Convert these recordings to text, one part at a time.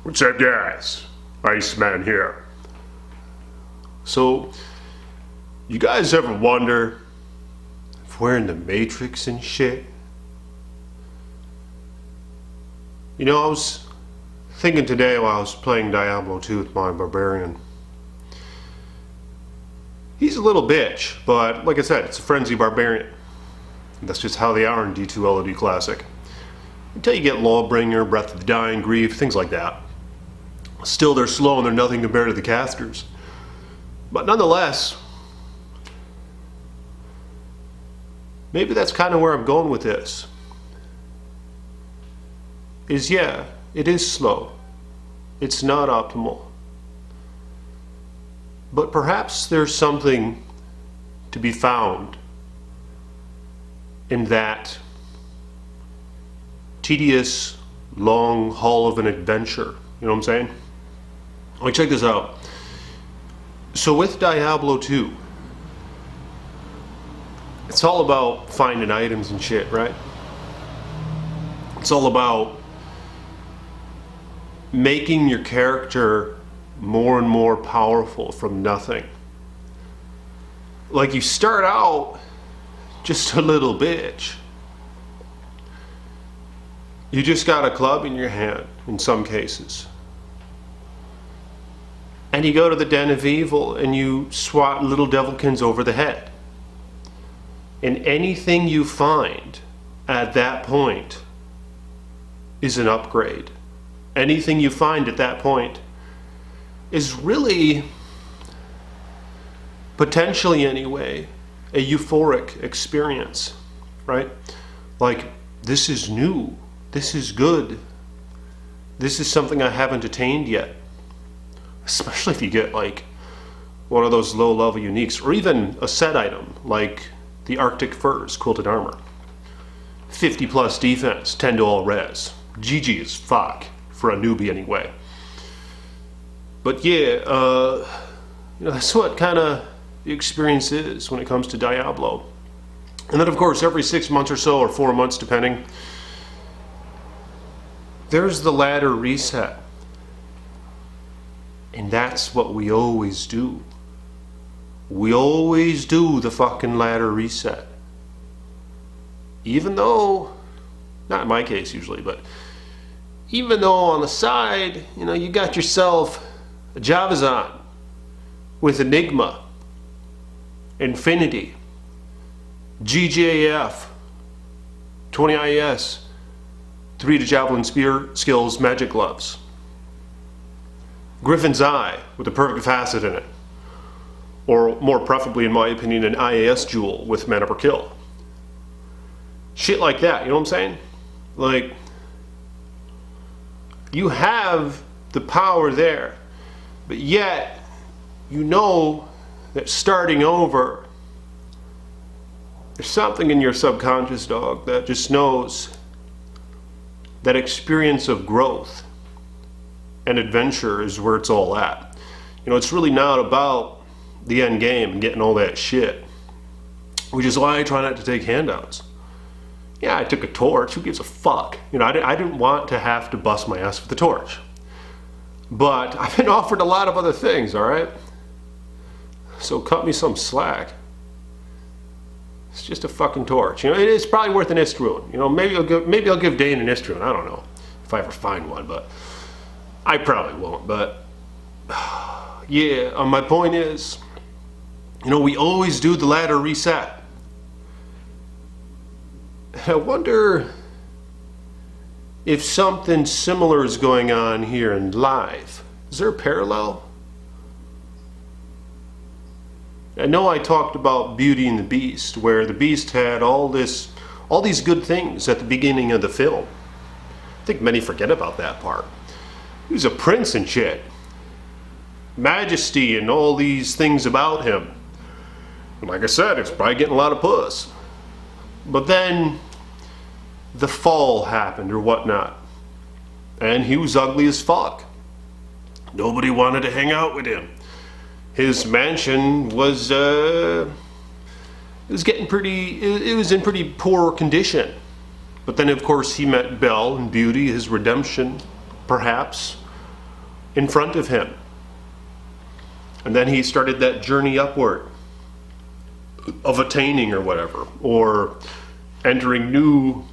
What's up, guys? Iceman here. So, you guys ever wonder if we're in the Matrix and shit? You know, I was thinking today while I was playing Diablo2 with my barbarian. He's a little bitch, but like I said, it's a frenzy barbarian. That's just how they are in D2 LOD Classic. Until you get Lawbringer, Breath of the Dying, Grief, things like that. Still, they're slow and they're nothing compared to the casters. But nonetheless, maybe that's kind of where I'm going with this. Yeah, it is slow. It's not optimal. But perhaps there's something to be found in that tedious, long haul of an adventure. You know what I'm saying? Like, check this out. So with Diablo 2, it's all about finding items and shit, right? It's all about making your character more and more powerful from nothing. Like, you start out just a little bitch. You just got a club in your hand, in some cases. And you go to the Den of Evil and you swat little devilkins over the head. And anything you find at that point is an upgrade. Anything you find at that point is really, potentially anyway, a euphoric experience, right? Like, this is new. This is good. This is something I haven't attained yet. Especially if you get like one of those low-level uniques, or even a set item like the Arctic Furs Quilted Armor. 50 plus defense, 10 to all res. GG as fuck, for a newbie anyway. But yeah, that's what kind of the experience is when it comes to Diablo. And then of course every 6 months or so, or 4 months depending, there's the ladder reset. And that's what we always do. We always do the fucking ladder reset. Even though, not in my case usually, but even though on the side, you got yourself a Javazan with Enigma, Infinity, GJF, 20 IES, 3 to Javelin Spear skills, Magic Gloves. Griffin's Eye with a perfect facet in it. Or more preferably, in my opinion, an IAS Jewel with mana per kill. Shit like that, you know what I'm saying? Like, you have the power there, but yet you know that starting over, there's something in your subconscious, dog, that just knows that experience of growth and adventure is where it's all at. It's really not about the end game and getting all that shit, which is why I try not to take handouts. Yeah, I took a torch, who gives a fuck? I didn't want to have to bust my ass with the torch. But I've been offered a lot of other things, alright? So cut me some slack. It's just a fucking torch. It's probably worth an Istrun. Maybe I'll give Dane an Istrun, I don't know, if I ever find one, but I probably won't. But yeah, my point is, we always do the ladder reset. I wonder if something similar is going on here in live. Is there a parallel? I know I talked about Beauty and the Beast, where the Beast had all these good things at the beginning of the film. I think many forget about that part. He was a prince and shit. Majesty and all these things about him. And like I said, it's probably getting a lot of puss. But then the fall happened or whatnot. And he was ugly as fuck. Nobody wanted to hang out with him. His mansion was it was in pretty poor condition. But then of course he met Belle and Beauty, his redemption, perhaps, in front of him. And then he started that journey upward of attaining or whatever, or entering new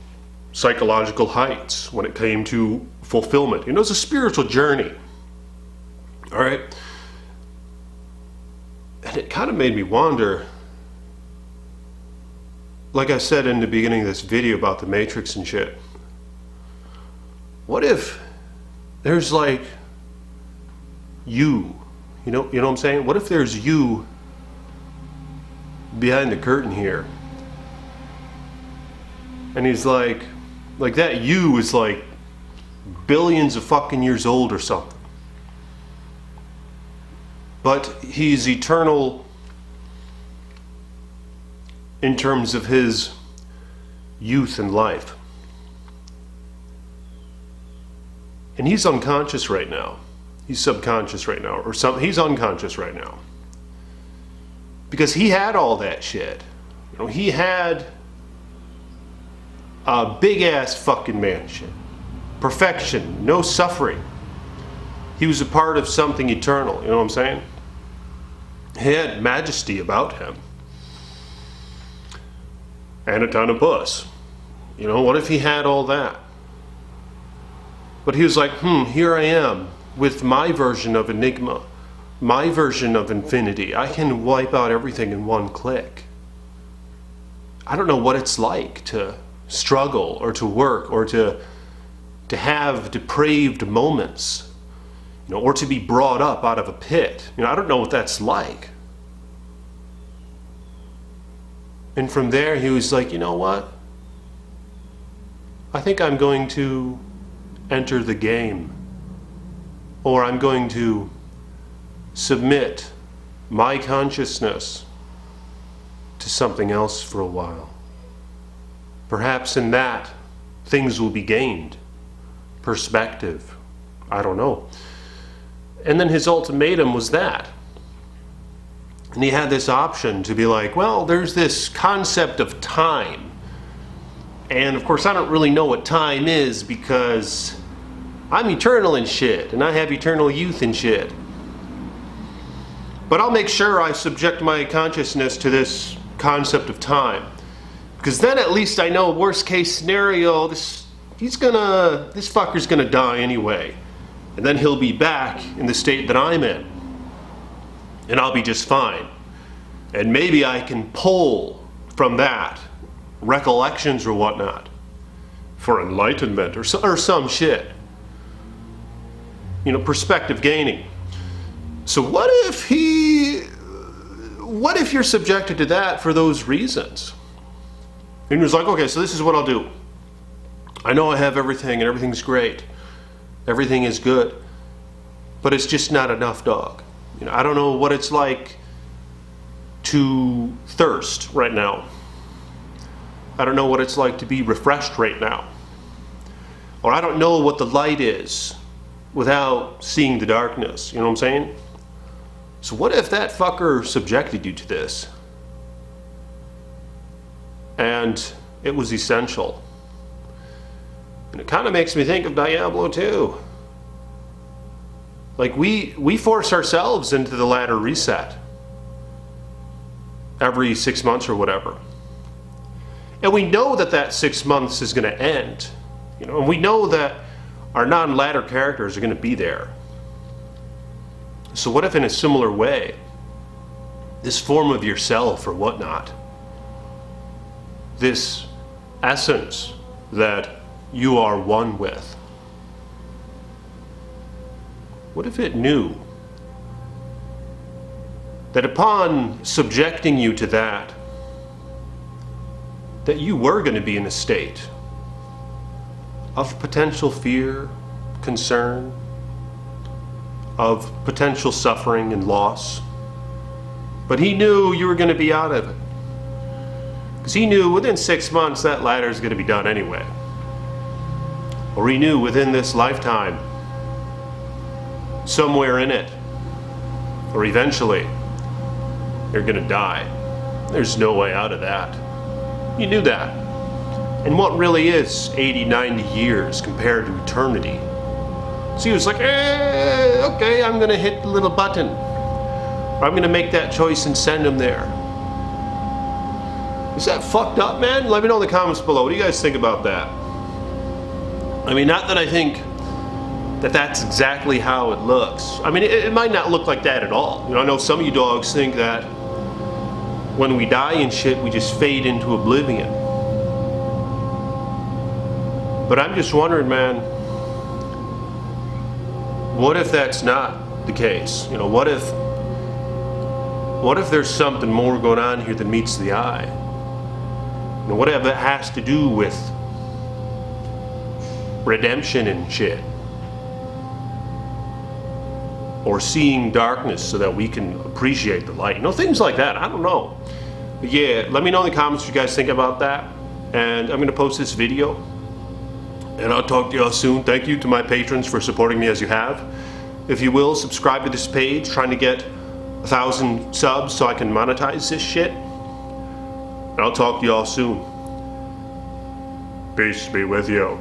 psychological heights when it came to fulfillment. You know, it's a spiritual journey. All right? And it kind of made me wonder, like I said in the beginning of this video about the Matrix and shit, what if there's like you know what I'm saying? What if there's you behind the curtain here? And he's like that you is like billions of fucking years old or something. But he's eternal in terms of his youth and life. And he's unconscious right now. He's subconscious right now, or something. He's unconscious right now. Because he had all that shit. You know, he had a big ass fucking mansion. Perfection, no suffering. He was a part of something eternal, you know what I'm saying? He had majesty about him. And a ton of puss. You know, what if he had all that? But he was like, here I am with my version of Enigma, my version of infinity. I can wipe out everything in one click. I don't know what it's like to struggle or to work or to have depraved moments, you know, or to be brought up out of a pit. You know, I don't know what that's like. And from there he was like, you know what? I think I'm going to enter the game, or I'm going to submit my consciousness to something else for a while. Perhaps in that things will be gained. Perspective. I don't know. And then his ultimatum was that. And he had this option to be like, well, there's this concept of time. And of course I don't really know what time is because I'm eternal and shit, and I have eternal youth and shit. But I'll make sure I subject my consciousness to this concept of time. Because then at least I know, worst case scenario, this fucker's gonna die anyway. And then he'll be back in the state that I'm in. And I'll be just fine. And maybe I can pull from that recollections or whatnot for enlightenment or some shit. You know, perspective gaining. So what if you're subjected to that for those reasons? And he was like, okay, so this is what I'll do. I know I have everything and everything's great. Everything is good. But it's just not enough, dog. You know, I don't know what it's like to thirst right now. I don't know what it's like to be refreshed right now. Or I don't know what the light is without seeing the darkness. You know what I'm saying? So what if that fucker subjected you to this? And it was essential. And it kind of makes me think of Diablo2. Like we force ourselves into the ladder reset every 6 months or whatever. And we know that 6 months is going to end. You know, and we know that our non-ladder characters are going to be there. So what if in a similar way, this form of yourself or whatnot, this essence that you are one with, what if it knew that upon subjecting you to that you were going to be in a state of potential fear, concern, of potential suffering and loss, but he knew you were going to be out of it. Because he knew within 6 months that ladder is going to be done anyway. Or he knew within this lifetime, somewhere in it, or eventually, you're going to die. There's no way out of that. You knew that. And what really is 80, 90 years compared to eternity? So he was like, okay, I'm gonna hit the little button. I'm gonna make that choice and send him there. Is that fucked up, man? Let me know in the comments below. What do you guys think about that? I mean, not that I think that that's exactly how it looks. I mean, it might not look like that at all. You know, I know some of you dogs think that when we die and shit, we just fade into oblivion. But I'm just wondering, man, what if that's not the case? You know, what if there's something more going on here than meets the eye? You know, whatever it has to do with redemption and shit. Or seeing darkness so that we can appreciate the light. You know, things like that. I don't know. But yeah, let me know in the comments what you guys think about that. And I'm going to post this video. And I'll talk to y'all soon. Thank you to my patrons for supporting me as you have. If you will, subscribe to this page. Trying to get 1,000 subs so I can monetize this shit. And I'll talk to y'all soon. Peace be with you.